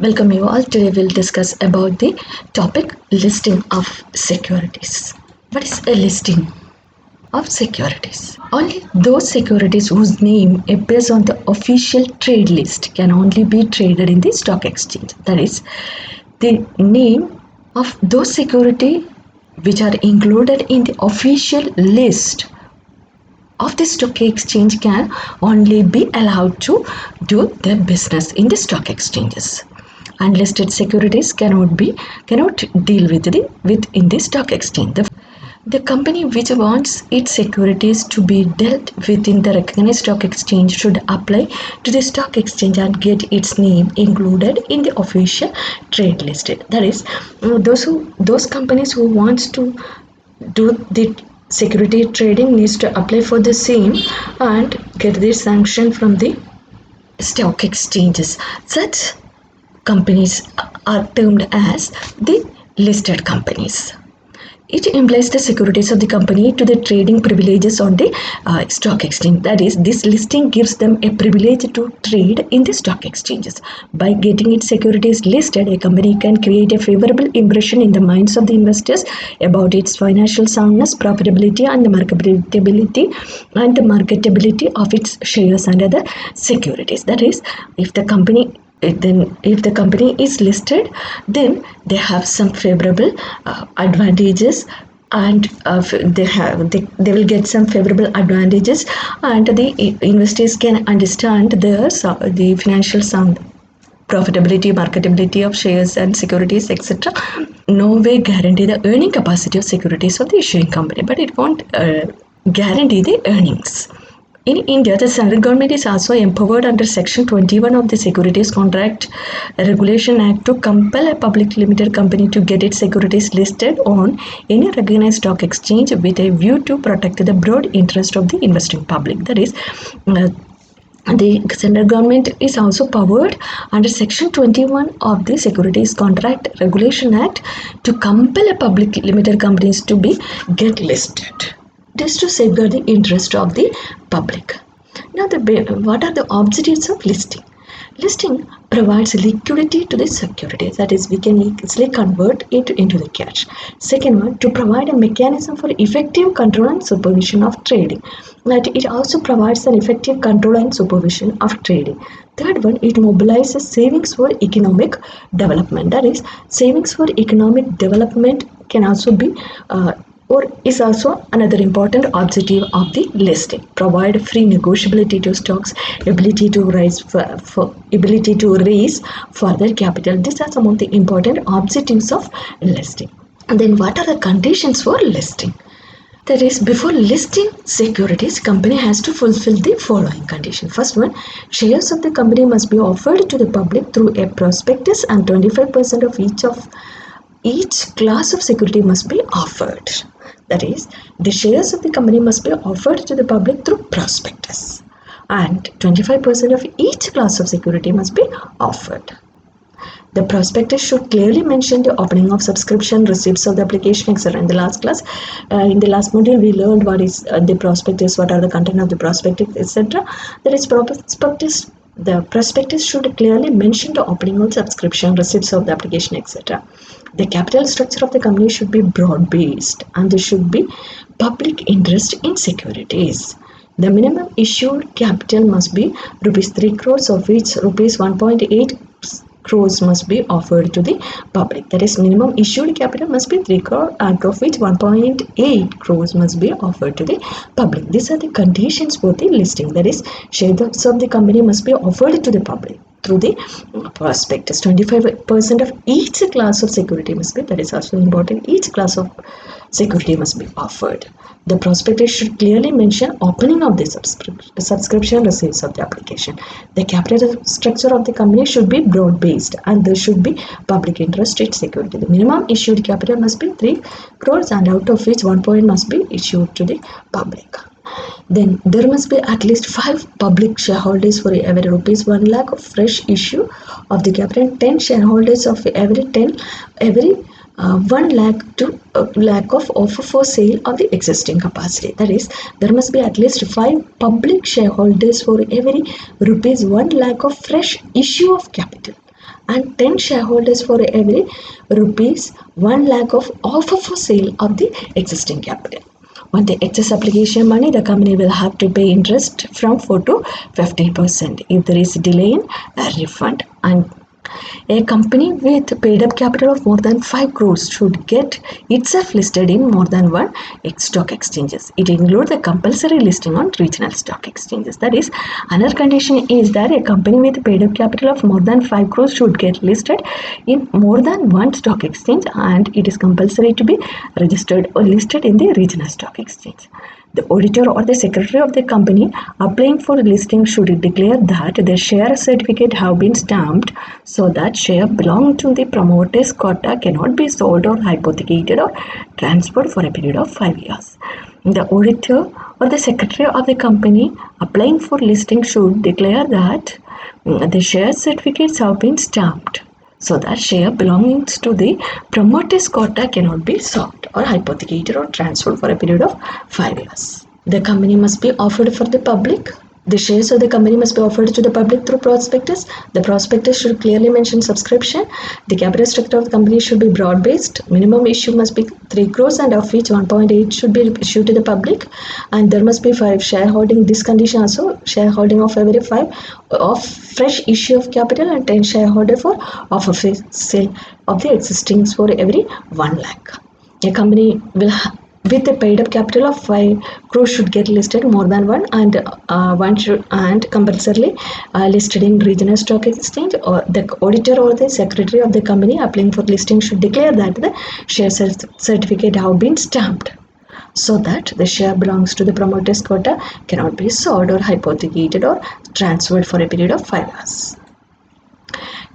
Welcome you all. Today we'll discuss about the topic listing of securities. What is a listing of securities? Only those securities whose name appears on the official trade list can only be traded in the stock exchange. That is, the name of those securities which are included in the official list of the stock exchange can only be allowed to do their business in the stock exchanges. Unlisted securities cannot deal within the stock exchange. The company which wants its securities to be dealt within the recognized stock exchange should apply to the stock exchange and get its name included in the official trade listed. That is, those companies who wants to do the security trading needs to apply for the same and get the sanction from the stock exchanges. Such companies are termed as the listed companies. It implies the securities of the company to the trading privileges on the stock exchange. That is, this listing gives them a privilege to trade in the stock exchanges. By getting its securities listed, a company can create a favorable impression in the minds of the investors about its financial soundness, profitability, and the marketability of its shares and other securities. That is, if the company is listed, then they have some favorable advantages, and they will get some favorable advantages, and the investors can understand the financial sound, profitability, marketability of shares and securities, etc. No way guarantee the earning capacity of securities of the issuing company, but it won't guarantee the earnings. In India, the central government is also empowered under Section 21 of the Securities Contract Regulation Act to compel a public limited company to get its securities listed on any recognized stock exchange with a view to protect the broad interest of the investing public. That is, the central government is also powered under Section 21 of the Securities Contract Regulation Act to compel a public limited companies to get listed. This to safeguard the interest of the public. Now, what are the objectives of listing? Listing provides liquidity to the securities, that is, we can easily convert it into the cash. Second one, to provide a mechanism for effective control and supervision of trading. That it also provides an effective control and supervision of trading. Third one, it mobilizes savings for economic development. That is, savings for economic development can also be or is also another important objective of the listing. Provide free negotiability to stocks, ability to raise further capital. These are some of the important objectives of listing. And then what are the conditions for listing? That is, before listing securities, company has to fulfill the following condition. First one, shares of the company must be offered to the public through a prospectus, and 25% of each class of security must be offered. That is, the shares of the company must be offered to the public through prospectus, and 25% of each class of security must be offered. The prospectus should clearly mention the opening of subscription, receipts of the application, etc. In the last module, we learned what is the prospectus, what are the content of the prospectus, etc. That is, the prospectus should clearly mention the opening of subscription, receipts of the application, etc. The capital structure of the company should be broad-based, and there should be public interest in securities. The minimum issued capital must be rupees 3 crores, of which rupees 1.8 crores must be offered to the public. That is, minimum issued capital must be 3 crore, out of which 1.8 crores must be offered to the public. These are the conditions for the listing. That is, shares of the company must be offered to the public through the prospectus. 25% of each class of security must be, that is also important, each class of security must be offered. The prospectus should clearly mention opening of the subscription, receipts of the application. The capital structure of the company should be broad-based, and there should be public interest in security. The minimum issued capital must be 3 crores, and out of which 1 point must be issued to the public. Then there must be at least 5 public shareholders for every rupees 1 lakh of fresh issue of the capital, and 10 shareholders of every 1 lakh of offer for sale of the existing capacity. That is, there must be at least 5 public shareholders for every rupees 1 lakh of fresh issue of capital, and 10 shareholders for every rupees 1 lakh of offer for sale of the existing capital. On the excess application money, the company will have to pay interest from 4 to 50%. If there is delay in a refund, and a company with paid up capital of more than 5 crores should get itself listed in more than one stock exchanges. It includes the compulsory listing on regional stock exchanges. That is, another condition is that a company with paid up capital of more than 5 crores should get listed in more than one stock exchange, and it is compulsory to be registered or listed in the regional stock exchange. The auditor or the secretary of the company applying for listing should declare that the share certificate have been stamped so that share belonging to the promoter's quota cannot be sold or hypothecated or transferred for a period of 5 years. The auditor or the secretary of the company applying for listing should declare that the share certificates have been stamped so that share belonging to the promoter's quota cannot be sold or hypothecated or transferred for a period of 5 years. The company must be offered for the public. The shares of the company must be offered to the public through prospectus. The prospectus should clearly mention subscription. The capital structure of the company should be broad-based. Minimum issue must be 3 crores, and of which 1.8 should be issued to the public. And there must be 5 shareholding. This condition also, shareholding of every 5 of fresh issue of capital, and 10 shareholder for offer for sale of the existing for every 1 lakh. A company will with a paid up capital of 5 crores should get listed more than one, and one should and compulsorily listed in regional stock exchange. Or the auditor or the secretary of the company applying for listing should declare that the share certificate have been stamped so that the share belongs to the promoter's quota cannot be sold or hypothecated or transferred for a period of 5 years.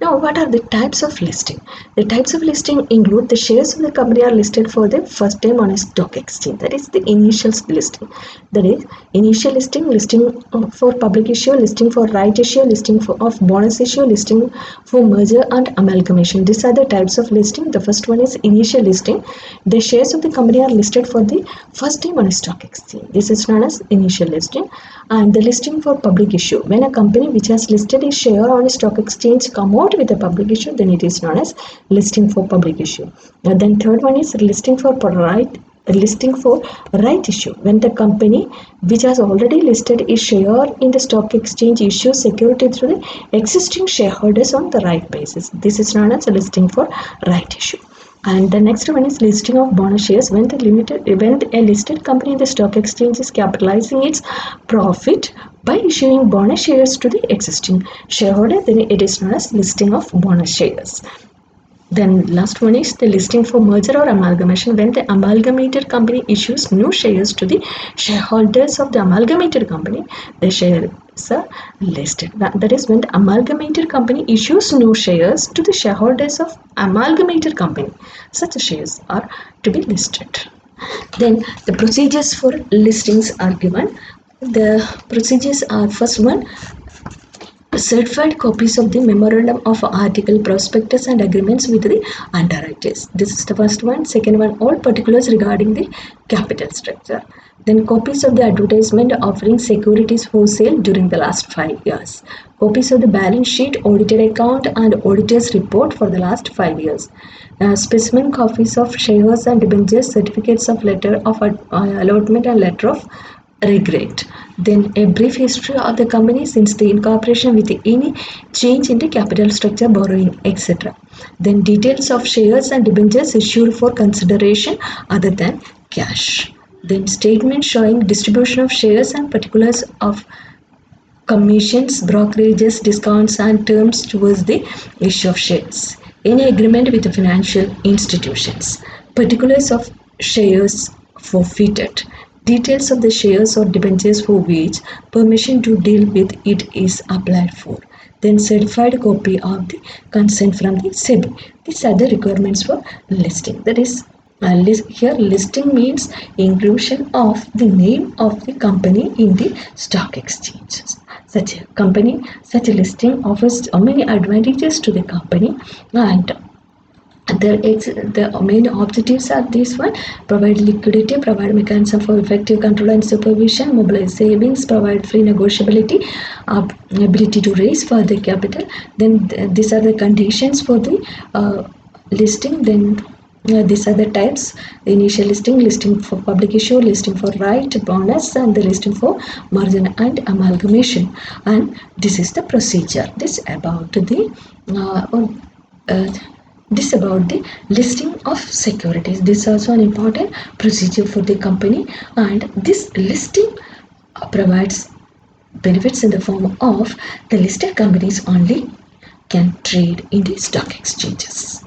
Now, what are the types of listing? The types of listing include the shares of the company are listed for the first time on a stock exchange. That is the initial listing. That is initial listing, listing for public issue, listing for right issue, listing of bonus issue, listing for merger and amalgamation. These are the types of listing. The first one is initial listing. The shares of the company are listed for the first time on a stock exchange. This is known as initial listing. And the listing for public issue. When a company which has listed a share on a stock exchange come out with a public issue, then it is known as listing for public issue. And then third one is listing for right issue. When the company which has already listed a share in the stock exchange issues security through the existing shareholders on the right basis. This is known as a listing for right issue. And the next one is listing of bonus shares. When a listed company in the stock exchange is capitalizing its profit by issuing bonus shares to the existing shareholder, then it is known as listing of bonus shares. Then last one is the listing for merger or amalgamation. When the amalgamated company issues new shares to the shareholders of the amalgamated company, the shares are listed. That is when the amalgamated company issues new shares to the shareholders of amalgamated company. Such shares are to be listed. Then the procedures for listings are given. The procedures are: first one, certified copies of the memorandum of article, prospectus and agreements with the underwriters. This is the first one. Second one, all particulars regarding the capital structure. Then copies of the advertisement offering securities for sale during the last 5 years. Copies of the balance sheet, audited account and auditor's report for the last 5 years. Specimen copies of shares and debentures, certificates of letter of allotment and letter of regret. Then a brief history of the company since the incorporation with any change in the capital structure, borrowing, etc. Then details of shares and debentures issued for consideration other than cash. Then statement showing distribution of shares and particulars of commissions, brokerages, discounts and terms towards the issue of shares. Any agreement with the financial institutions. Particulars of shares forfeited. Details of the shares or debentures for which permission to deal with it is applied for. Then certified copy of the consent from the SEBI. These are the requirements for listing. That is, here listing means inclusion of the name of the company in the stock exchanges. Such a listing offers many advantages to the company, and The main objectives are this one: provide liquidity, provide mechanism for effective control and supervision, mobilize savings, provide free negotiability, ability to raise further capital. Then these are the conditions for the listing. Then these are the types: the initial listing, listing for public issue, listing for right bonus, and the listing for merger and amalgamation. And this is the procedure. Uh, this about the listing of securities. This is also an important procedure for the company, and this listing provides benefits in the form of the listed companies only can trade in the stock exchanges.